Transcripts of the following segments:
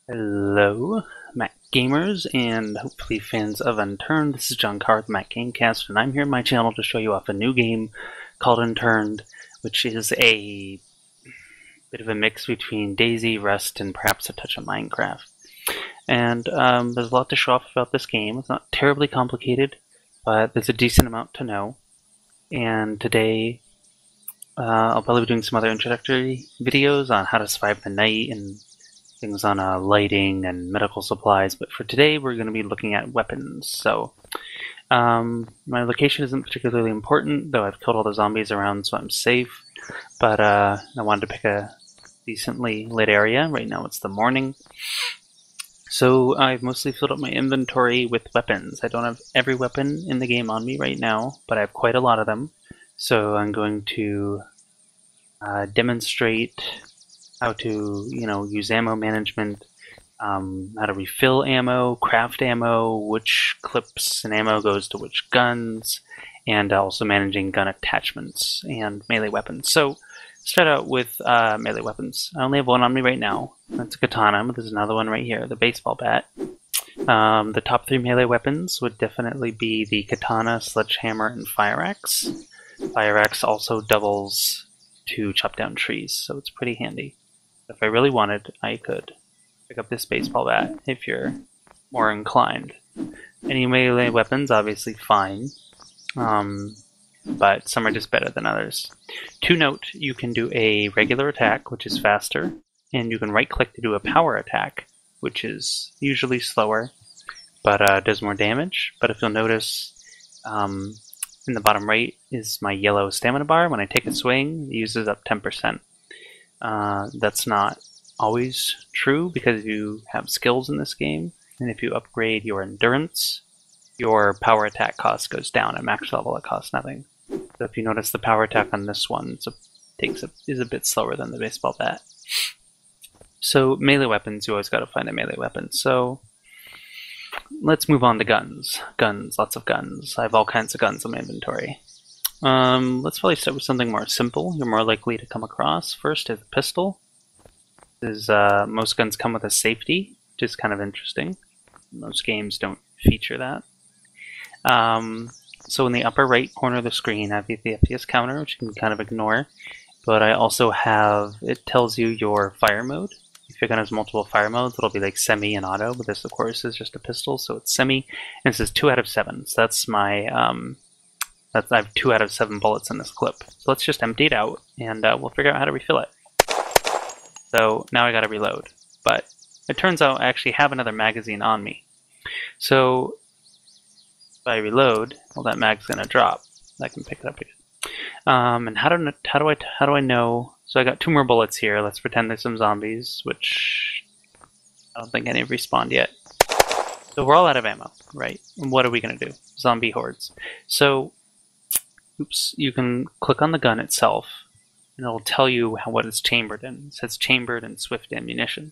Hello, Mac gamers, and hopefully fans of Unturned. This is John Carr with the Mac Gamecast, and I'm here on my channel to show you off a new game called Unturned, which is a bit of a mix between Daisy, Rust, and perhaps a touch of Minecraft. And there's a lot to show off about this game. It's not terribly complicated, but there's a decent amount to know. And today, I'll probably be doing some other introductory videos on how to survive the night and things on lighting and medical supplies, but for today we're going to be looking at weapons. So my location isn't particularly important, though I've killed all the zombies around, so I'm safe. But I wanted to pick a decently lit area. Right now it's the morning. So I've mostly filled up my inventory with weapons. I don't have every weapon in the game on me right now, but I have quite a lot of them. So I'm going to demonstrate how to, use ammo management, how to refill ammo, craft ammo, which clips and ammo goes to which guns, and also managing gun attachments and melee weapons. So, start out with melee weapons. I only have one on me right now. That's a katana, but there's another one right here, the baseball bat. The top three melee weapons would definitely be the katana, sledgehammer, and fire axe. Fire axe also doubles to chop down trees, so it's pretty handy. If I really wanted, I could pick up this baseball bat if you're more inclined. Any melee weapons, obviously fine, but some are just better than others. To note, you can do a regular attack, which is faster, and you can right-click to do a power attack, which is usually slower, but does more damage. But if you'll notice, in the bottom right is my yellow stamina bar. When I take a swing, it uses up 10%. That's not always true because you have skills in this game, and if you upgrade your endurance, your power attack cost goes down. At max level, it costs nothing. So if you notice, the power attack on this one is a bit slower than the baseball bat. So melee weapons, you always got to find a melee weapon. So let's move on to guns. Guns, lots of guns. I have all kinds of guns in my inventory. Let's probably start with something more simple. You're more likely to come across. First is a pistol. Most guns come with a safety, which is kind of interesting. Most games don't feature that. So in the upper right corner of the screen, I have the FPS counter, which you can kind of ignore. But I also have, it tells you your fire mode. If your gun has multiple fire modes, it'll be like semi and auto, but this of course is just a pistol, so it's semi. And it says 2 out of 7. So that's my, I have 2 out of 7 bullets in this clip. So let's just empty it out, and we'll figure out how to refill it. So now I gotta reload. But it turns out I actually have another magazine on me. So if I reload, well, that mag's gonna drop. I can pick it up again. And how do I know? So I got 2 more bullets here. Let's pretend there's some zombies, which I don't think any have respawned yet. So we're all out of ammo, right? And what are we gonna do? Zombie hordes. So you can click on the gun itself, and it'll tell you what it's chambered in. It says chambered in swift ammunition.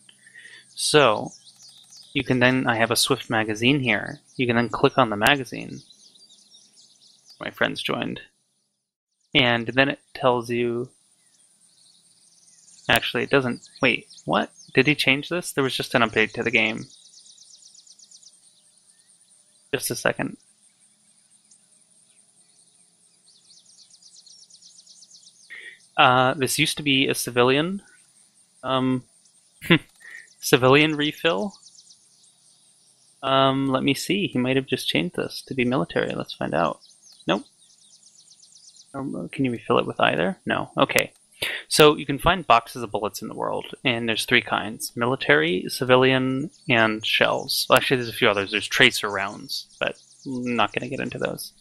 So you can then, I have a swift magazine here. You can then click on the magazine. My friends joined. And then it tells you, actually it doesn't, wait, what? Did he change this? There was just an update to the game. Just a second. This used to be a civilian civilian refill. Let me see. He might have just changed this to be military. Let's find out. Nope. Can you refill it with either? No. Okay. So you can find boxes of bullets in the world, and there's 3 kinds: military, civilian, and shells. Well, actually, there's a few others. There's tracer rounds, but I'm not going to get into those.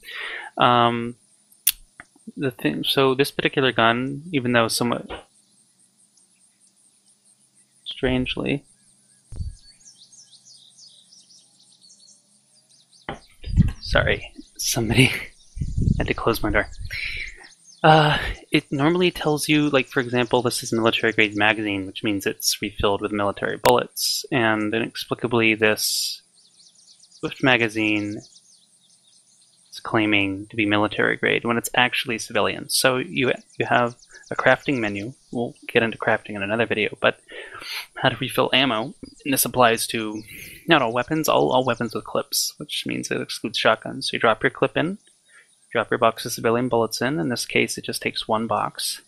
So this particular gun, even though somewhat strangely, sorry, somebody had to close my door. It normally tells you, like, for example, this is a military grade magazine, which means it's refilled with military bullets, and inexplicably this Swift magazine it's claiming to be military grade when it's actually civilian. So you have a crafting menu. We'll get into crafting in another video, but how to refill ammo. And this applies to not all weapons, all weapons with clips, which means it excludes shotguns. So you drop your clip in, drop your box of civilian bullets in. In this case, it just takes one box.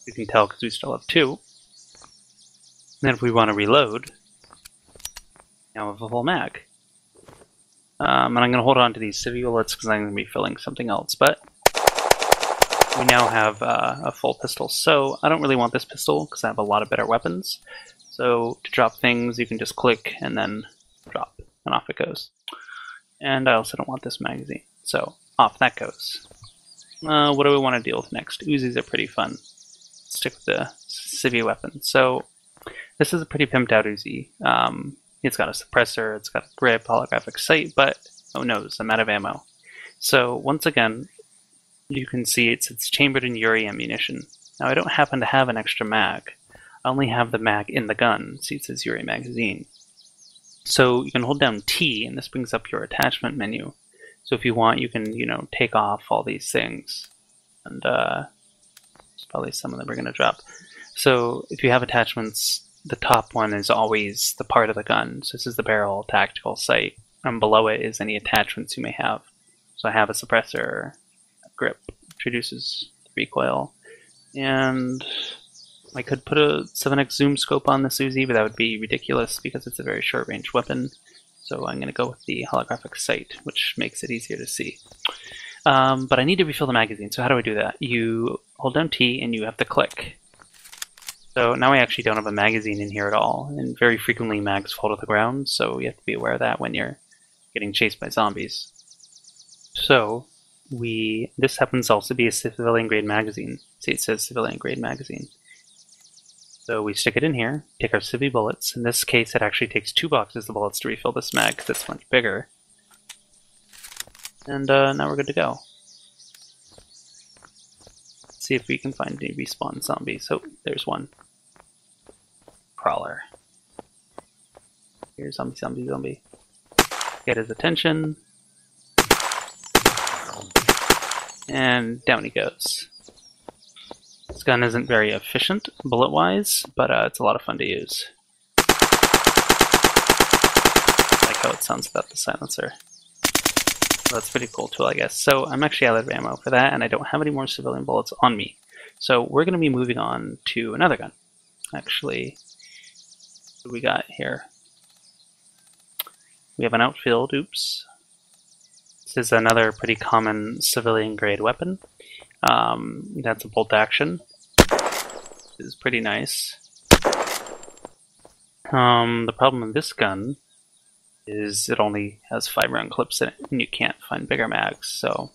You can tell because we still have two. And then if we want to reload, now we have a full mag. And I'm going to hold on to these civvy bullets because I'm going to be filling something else. But we now have a full pistol. So I don't really want this pistol because I have a lot of better weapons. So to drop things, you can just click and then drop, and off it goes. And I also don't want this magazine. So off that goes. What do we want to deal with next? Uzis are pretty fun. Stick with the civvy weapon. So this is a pretty pimped out Uzi. It's got a suppressor, it's got a grip, holographic sight, but oh no, I'm out of ammo. So once again, you can see it's chambered in Yuri ammunition. Now I don't happen to have an extra mag. I only have the mag in the gun. See, it says Yuri magazine. So you can hold down T, and this brings up your attachment menu. So if you want, you can, take off all these things. And there's probably some of them are going to drop. So if you have attachments, the top one is always the part of the gun. So this is the barrel, tactical sight, and below it is any attachments you may have. So I have a suppressor, a grip, which reduces recoil, and I could put a 7x zoom scope on this Uzi, but that would be ridiculous because it's a very short range weapon. So I'm going to go with the holographic sight, which makes it easier to see. But I need to refill the magazine, so how do I do that? You hold down T and you have to click. So now I actually don't have a magazine in here at all, and very frequently mags fall to the ground, so you have to be aware of that when you're getting chased by zombies. So this happens to also be a civilian grade magazine. See, it says civilian grade magazine. So we stick it in here, take our civvy bullets. In this case, it actually takes 2 boxes of bullets to refill this mag because it's much bigger. And now we're good to go. Let's see if we can find any respawn zombies. Oh, there's one. Crawler. Here's zombie, zombie, zombie. Get his attention. And down he goes. This gun isn't very efficient bullet-wise, but it's a lot of fun to use. I like how it sounds without the silencer. That's pretty cool tool, I guess. So I'm actually out of ammo for that, and I don't have any more civilian bullets on me. So we're going to be moving on to another gun. Actually, what do we got here? We have an outfield, oops. This is another pretty common civilian grade weapon. That's a bolt action. This is pretty nice. The problem with this gun is it only has 5-round clips in it, and you can't find bigger mags, so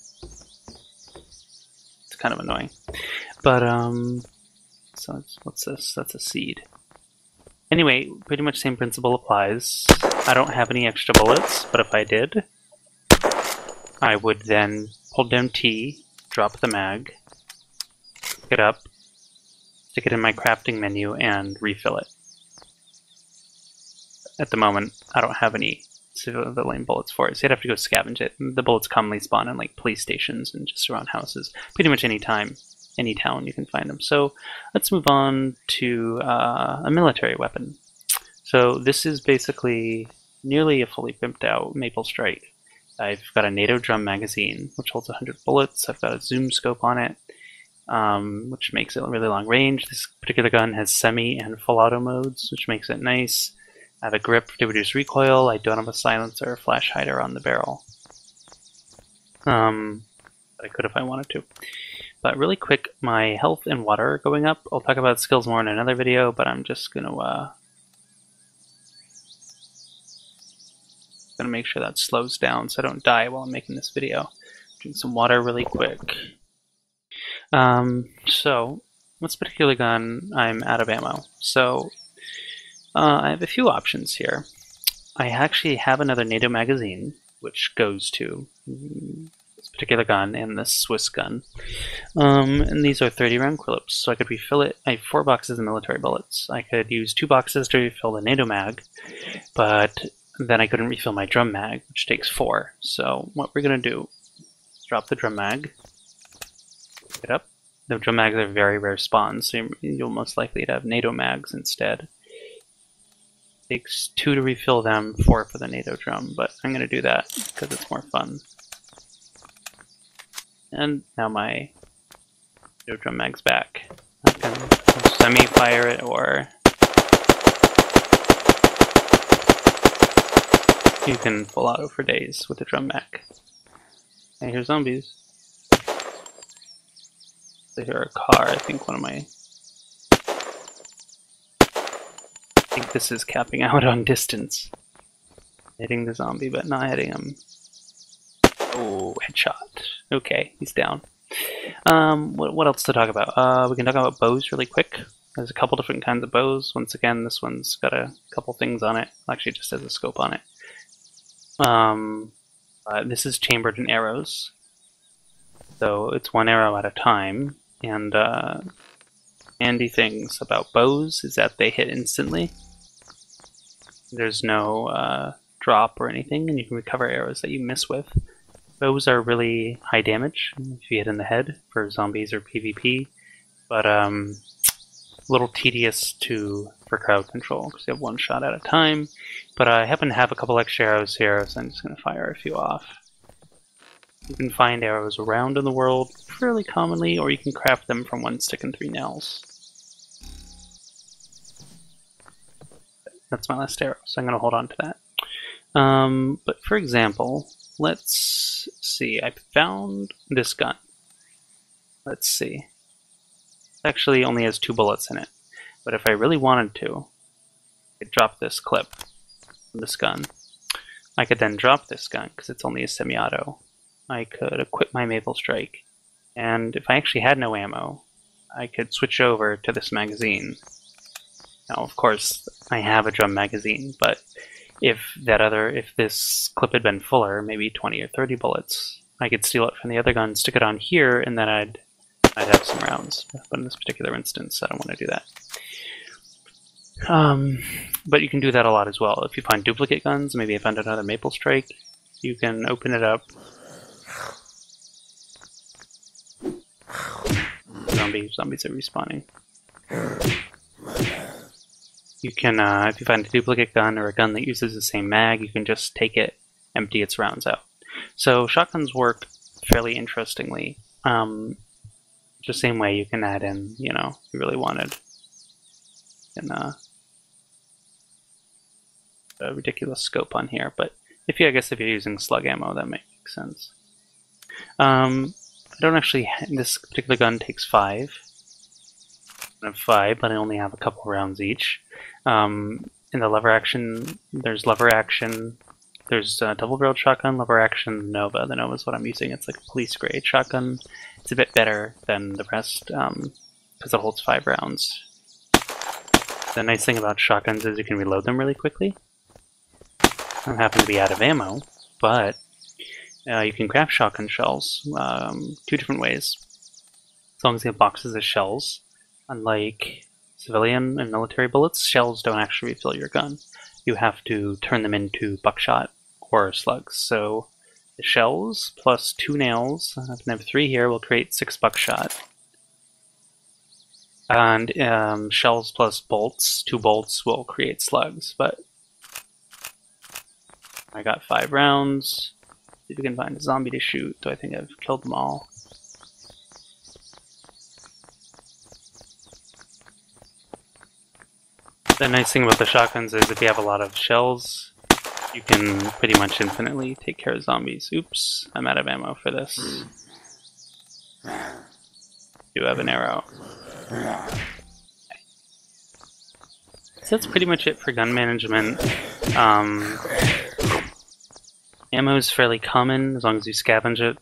it's kind of annoying. But, so what's this? That's a seed. Anyway, pretty much same principle applies. I don't have any extra bullets, but if I did, I would then hold down T, drop the mag, pick it up, stick it in my crafting menu, and refill it. At the moment, I don't have any civilian bullets for it, so you'd have to go scavenge it. The bullets commonly spawn in like police stations and just around houses. Pretty much any time, any town you can find them. So let's move on to a military weapon. So this is basically nearly a fully pimped out Maple Strike. I've got a NATO drum magazine, which holds 100 bullets. I've got a zoom scope on it, which makes it really long range. This particular gun has semi and full auto modes, which makes it nice. I have a grip to reduce recoil. I don't have a silencer or flash hider on the barrel. But I could if I wanted to. But really quick, my health and water are going up. I'll talk about skills more in another video, but I'm just gonna make sure that slows down so I don't die while I'm making this video. Drink some water really quick. So, this particular gun, I'm out of ammo. So, I have a few options here. I actually have another NATO magazine, which goes to this particular gun and this Swiss gun. And these are 30-round clips, so I could refill it. I have 4 boxes of military bullets. I could use 2 boxes to refill the NATO mag, but then I couldn't refill my drum mag, which takes 4. So what we're going to do is drop the drum mag, pick it up. The drum mags are very rare spawns, so you'll most likely have NATO mags instead. It takes 2 to refill them, 4 for the NATO drum, but I'm going to do that because it's more fun. And now my NATO drum mag's back. I can semi-fire it, or you can full auto for days with the drum mag. And here's zombies. I hear a car. I think I think this is capping out on distance. Hitting the zombie, but not hitting him. Oh, headshot. Okay, he's down. What else to talk about? We can talk about bows really quick. There's a couple different kinds of bows. Once again, this one's got a couple things on it. Actually, it just has a scope on it. This is chambered in arrows. So it's 1 arrow at a time. And handy things about bows is that they hit instantly. There's no drop or anything, and you can recover arrows that you miss with. Bows are really high damage if you hit in the head for zombies or PvP, but a little tedious for crowd control because you have 1 shot at a time. But I happen to have a couple extra arrows here, so I'm just going to fire a few off. You can find arrows around in the world fairly commonly, or you can craft them from 1 stick and 3 nails. That's my last arrow, so I'm going to hold on to that. But for example, let's see, I found this gun. Let's see. It actually only has 2 bullets in it, but if I really wanted to, I could drop this clip from this gun. I could then drop this gun, because it's only a semi-auto. I could equip my Maple Strike, and if I actually had no ammo, I could switch over to this magazine. Now, of course, I have a drum magazine, but if this clip had been fuller, maybe 20 or 30 bullets, I could steal it from the other gun, stick it on here, and then I'd have some rounds. But in this particular instance, I don't want to do that. But you can do that a lot as well. If you find duplicate guns, maybe I found another Maple Strike, you can open it up. Zombies are respawning. You can, if you find a duplicate gun or a gun that uses the same mag, you can just take it, empty its rounds out. So shotguns work fairly interestingly. Just the same way you can add in, if you really wanted. And a ridiculous scope on here, but I guess if you're using slug ammo, that might make sense. I don't actually. This particular gun takes 5. I have 5, but I only have a couple rounds each. In the lever action, there's lever action. There's double-barreled shotgun, lever action, Nova. The Nova is what I'm using. It's like a police-grade shotgun. It's a bit better than the rest because it holds 5 rounds. The nice thing about shotguns is you can reload them really quickly. I happen to be out of ammo, but you can craft shotgun shells 2 different ways. As long as you have boxes of shells. Unlike civilian and military bullets, shells don't actually refill your gun. You have to turn them into buckshot or slugs. So the shells plus 2 nails, I have 3 here, will create 6 buckshot. And shells plus bolts, 2 bolts will create slugs. But I got 5 rounds. See if we can find a zombie to shoot. Do I think I've killed them all? The nice thing about the shotguns is if you have a lot of shells, you can pretty much infinitely take care of zombies. Oops, I'm out of ammo for this. Do have an arrow. So that's pretty much it for gun management. Ammo is fairly common as long as you scavenge it.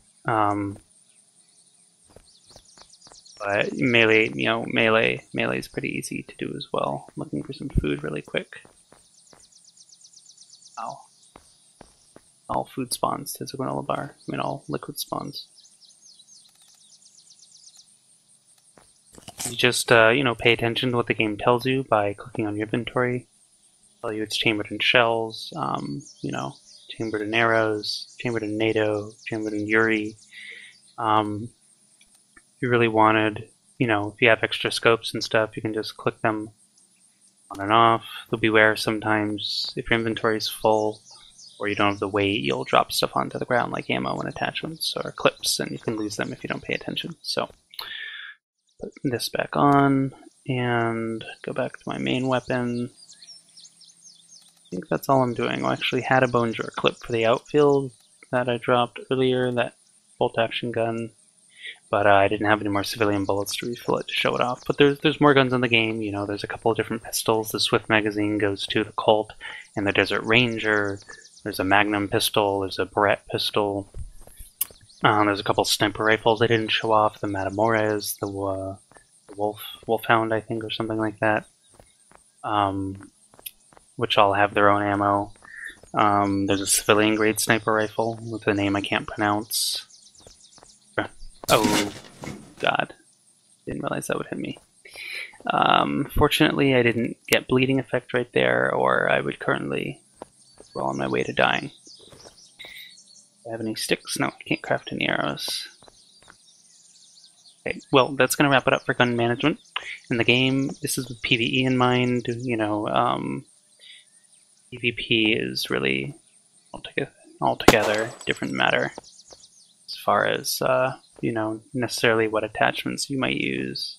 But melee is pretty easy to do as well. I'm looking for some food really quick. Ow. All food spawns. There's a granola bar. All liquid spawns. You just, pay attention to what the game tells you by clicking on your inventory. Tell you it's chambered in shells, you know, chambered in arrows, chambered in NATO, chambered in Yuri. If you really wanted, you know, if you have extra scopes and stuff, you can just click them on and off. Though beware, sometimes if your inventory is full or you don't have the weight, you'll drop stuff onto the ground like ammo and attachments or clips, and you can lose them if you don't pay attention. So put this back on and go back to my main weapon. I think that's all I'm doing. I actually had a bone drawer clip for the outfield that I dropped earlier, that bolt action gun, but I didn't have any more civilian bullets to refill it to show it off. But there's more guns in the game. You know, there's a couple of different pistols. The Swift magazine goes to the Colt and the Desert Ranger. There's a Magnum pistol. There's a Barrett pistol. There's a couple sniper rifles I didn't show off. The Matamoros, the Wolfhound, I think, or something like that. Which all have their own ammo. There's a civilian grade sniper rifle with a name I can't pronounce. Oh, God. Didn't realize that would hit me. Fortunately, I didn't get bleeding effect right there, or I would currently well on my way to dying. Do I have any sticks? No, I can't craft any arrows. Okay, well, that's going to wrap it up for gun management. In the game, this is with PvE in mind. You know, PvP is really altogether different matter as far as, you know, necessarily what attachments you might use.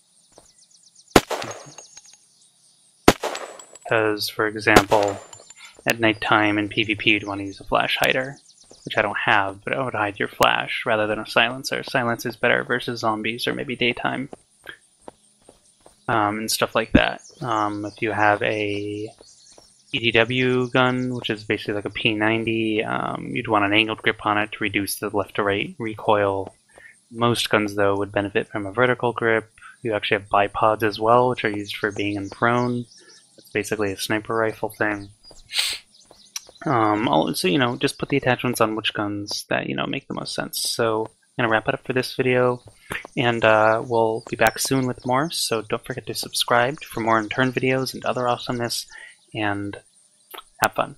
Because, for example, at nighttime in PvP you'd want to use a flash hider, which I don't have, but it would hide your flash rather than a silencer. Silencer is better versus zombies or maybe daytime. And stuff like that. If you have a EDW gun, which is basically like a P90, you'd want an angled grip on it to reduce the left to right recoil. Most guns, though, would benefit from a vertical grip. You actually have bipods as well, which are used for being in prone. It's basically a sniper rifle thing. So, you know, just put the attachments on which guns that, you know, make the most sense. So I'm going to wrap it up for this video, and we'll be back soon with more, so don't forget to subscribe for more Unturned videos and other awesomeness, and have fun.